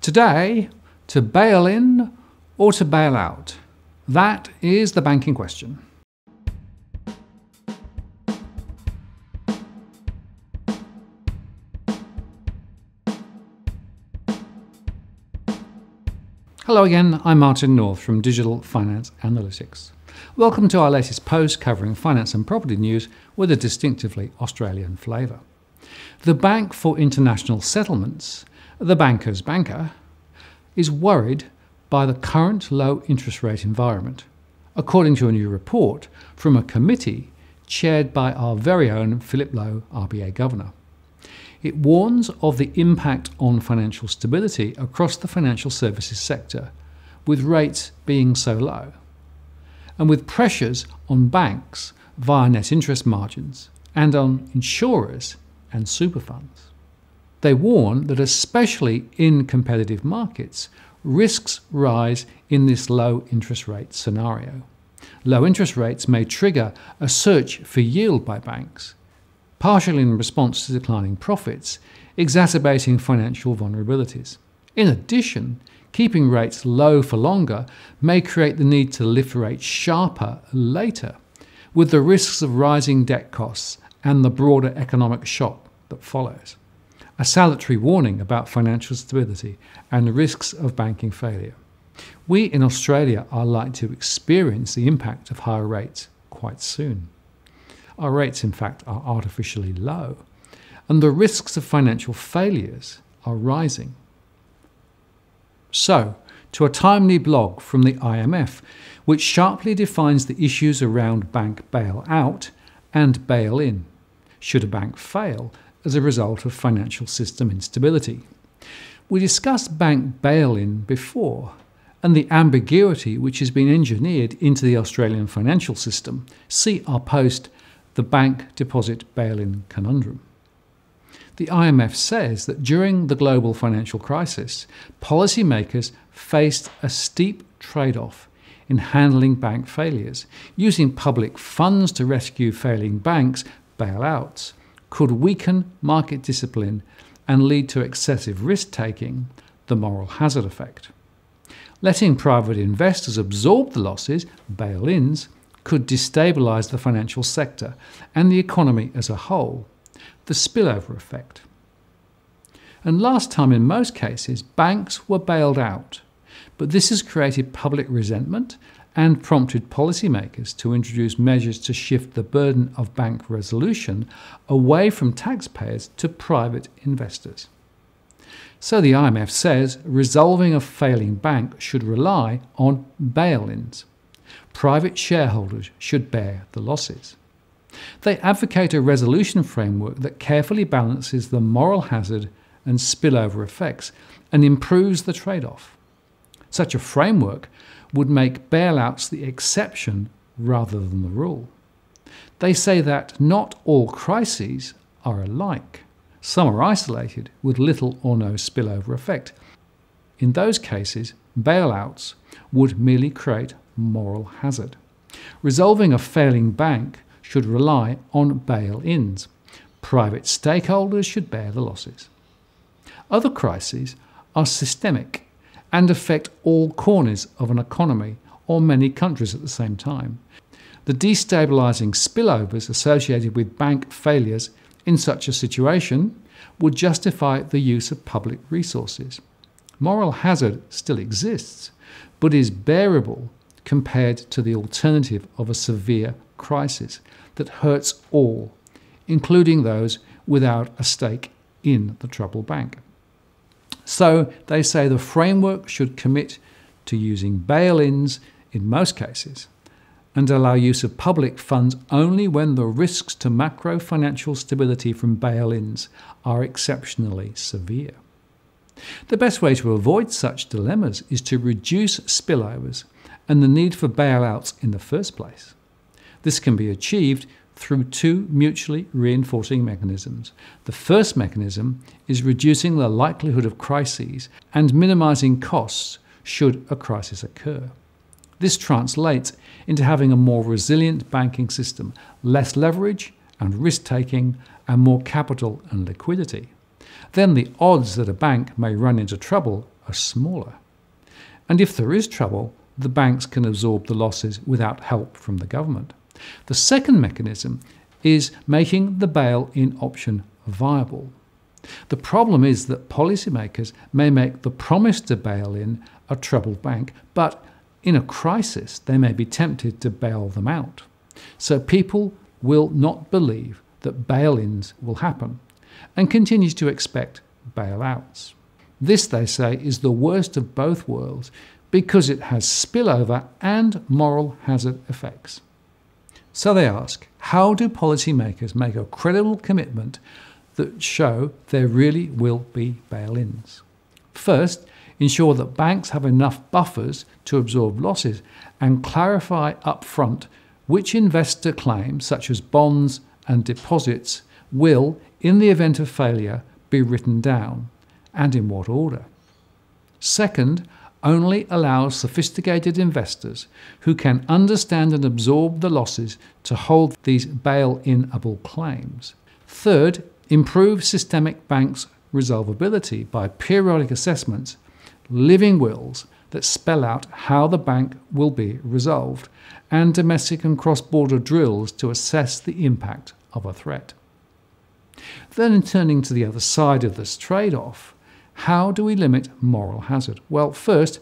Today, to bail in or to bail out? That is the banking question. Hello again, I'm Martin North from Digital Finance Analytics. Welcome to our latest post covering finance and property news with a distinctively Australian flavour. The Bank for International Settlements, the banker's banker, is worried by the current low interest rate environment, according to a new report from a committee chaired by our very own Philip Lowe, RBA Governor. It warns of the impact on financial stability across the financial services sector, with rates being so low, and with pressures on banks via net interest margins and on insurers and super funds. They warn that especially in competitive markets, risks rise in this low interest rate scenario. Low interest rates may trigger a search for yield by banks, partially in response to declining profits, exacerbating financial vulnerabilities. In addition, keeping rates low for longer may create the need to lift rates sharper later, with the risks of rising debt costs and the broader economic shock that follows. A salutary warning about financial stability and risks of banking failure. We in Australia are likely to experience the impact of higher rates quite soon. Our rates, in fact, are artificially low, and the risks of financial failures are rising. So, to a timely blog from the IMF, which sharply defines the issues around bank bail-out and bail-in, should a bank fail as a result of financial system instability. We discussed bank bail-in before, and the ambiguity which has been engineered into the Australian financial system. See our post, The Bank Deposit Bail-in Conundrum. The IMF says that during the global financial crisis, policymakers faced a steep trade-off in handling bank failures. Using public funds to rescue failing banks, bailouts, could weaken market discipline and lead to excessive risk-taking, the moral hazard effect. Letting private investors absorb the losses, bail-ins, could destabilise the financial sector and the economy as a whole, the spillover effect. And last time, in most cases, banks were bailed out, but this has created public resentment and prompted policymakers to introduce measures to shift the burden of bank resolution away from taxpayers to private investors. So the IMF says resolving a failing bank should rely on bail-ins. Private shareholders should bear the losses. They advocate a resolution framework that carefully balances the moral hazard and spillover effects and improves the trade-off. Such a framework would make bailouts the exception rather than the rule. They say that not all crises are alike. Some are isolated with little or no spillover effect. In those cases, bailouts would merely create moral hazard. Resolving a failing bank should rely on bail-ins. Private stakeholders should bear the losses. Other crises are systemic and affect all corners of an economy or many countries at the same time. The destabilising spillovers associated with bank failures in such a situation would justify the use of public resources. Moral hazard still exists, but is bearable compared to the alternative of a severe crisis that hurts all, including those without a stake in the troubled bank. So they say the framework should commit to using bail-ins in most cases and allow use of public funds only when the risks to macro financial stability from bail-ins are exceptionally severe. The best way to avoid such dilemmas is to reduce spillovers and the need for bailouts in the first place. This can be achieved through two mutually reinforcing mechanisms. The first mechanism is reducing the likelihood of crises and minimising costs should a crisis occur. This translates into having a more resilient banking system, less leverage and risk-taking, and more capital and liquidity. Then the odds that a bank may run into trouble are smaller. And if there is trouble, the banks can absorb the losses without help from the government. The second mechanism is making the bail-in option viable. The problem is that policymakers may make the promise to bail in a troubled bank, but in a crisis they may be tempted to bail them out. So people will not believe that bail-ins will happen and continue to expect bailouts. This, they say, is the worst of both worlds because it has spillover and moral hazard effects. So they ask, how do policymakers make a credible commitment that show there really will be bail-ins? First, ensure that banks have enough buffers to absorb losses and clarify upfront which investor claims, such as bonds and deposits, will, in the event of failure, be written down, and in what order. Second, only allow sophisticated investors who can understand and absorb the losses to hold these bail-inable claims. Third, improve systemic banks' resolvability by periodic assessments, living wills that spell out how the bank will be resolved, and domestic and cross-border drills to assess the impact of a threat. Then, turning to the other side of this trade-off, how do we limit moral hazard? Well, first,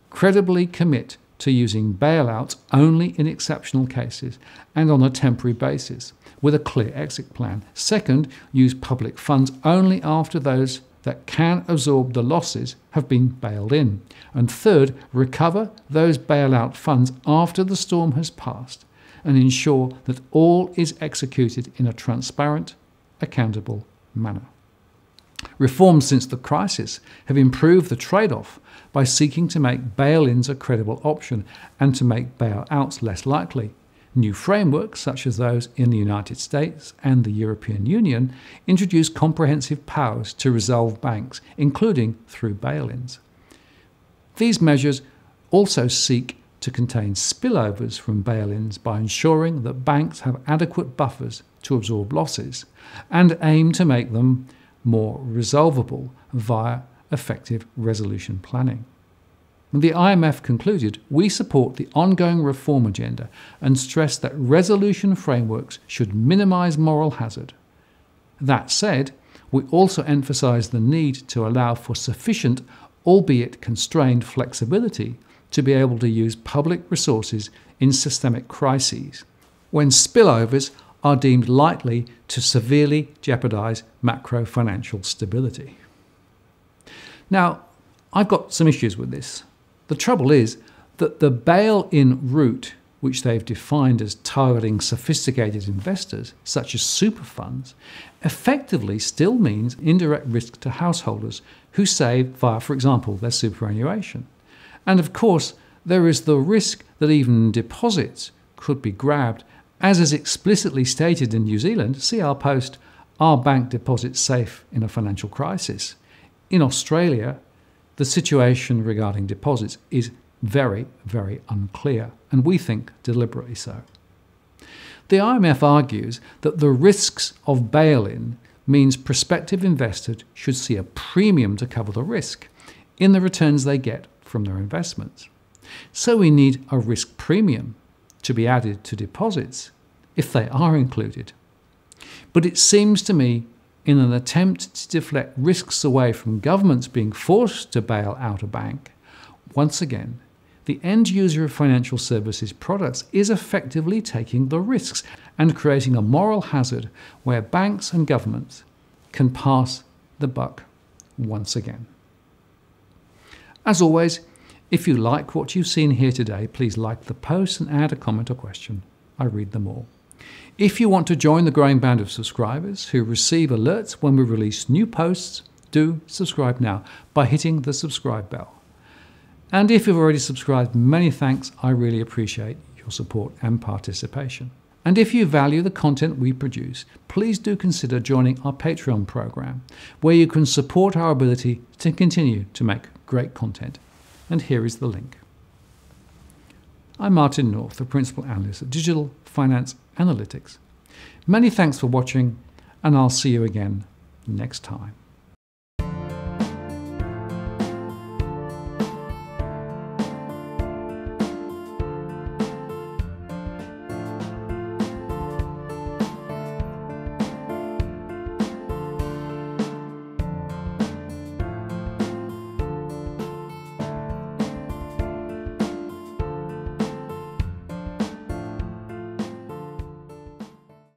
credibly commit to using bailouts only in exceptional cases and on a temporary basis, with a clear exit plan. Second, use public funds only after those that can absorb the losses have been bailed in. And third, recover those bailout funds after the storm has passed and ensure that all is executed in a transparent, accountable manner. Reforms since the crisis have improved the trade-off by seeking to make bail-ins a credible option and to make bailouts less likely. New frameworks, such as those in the United States and the European Union, introduce comprehensive powers to resolve banks, including through bail-ins. These measures also seek to contain spillovers from bail-ins by ensuring that banks have adequate buffers to absorb losses and aim to make them more resolvable via effective resolution planning. The IMF concluded, we support the ongoing reform agenda and stress that resolution frameworks should minimise moral hazard. That said, we also emphasise the need to allow for sufficient, albeit constrained, flexibility to be able to use public resources in systemic crises, when spillovers are deemed likely to severely jeopardise macro-financial stability. Now, I've got some issues with this. The trouble is that the bail-in route, which they've defined as targeting sophisticated investors, such as super funds, effectively still means indirect risk to householders who save via, for example, their superannuation. And of course, there is the risk that even deposits could be grabbed, as is explicitly stated in New Zealand. See our post, Are Bank Deposits Safe in a Financial Crisis? In Australia, the situation regarding deposits is very, very unclear, and we think deliberately so. The IMF argues that the risks of bail-in means prospective investors should see a premium to cover the risk in the returns they get from their investments. So we need a risk premium to be added to deposits if they are included. But it seems to me, in an attempt to deflect risks away from governments being forced to bail out a bank, once again, the end user of financial services products is effectively taking the risks and creating a moral hazard where banks and governments can pass the buck once again. As always, if you like what you've seen here today, please like the post and add a comment or question. I read them all. If you want to join the growing band of subscribers who receive alerts when we release new posts, do subscribe now by hitting the subscribe bell. And if you've already subscribed, many thanks. I really appreciate your support and participation. And if you value the content we produce, please do consider joining our Patreon program, where you can support our ability to continue to make great content. And here is the link. I'm Martin North, the Principal Analyst at Digital Finance Analytics. Many thanks for watching, and I'll see you again next time.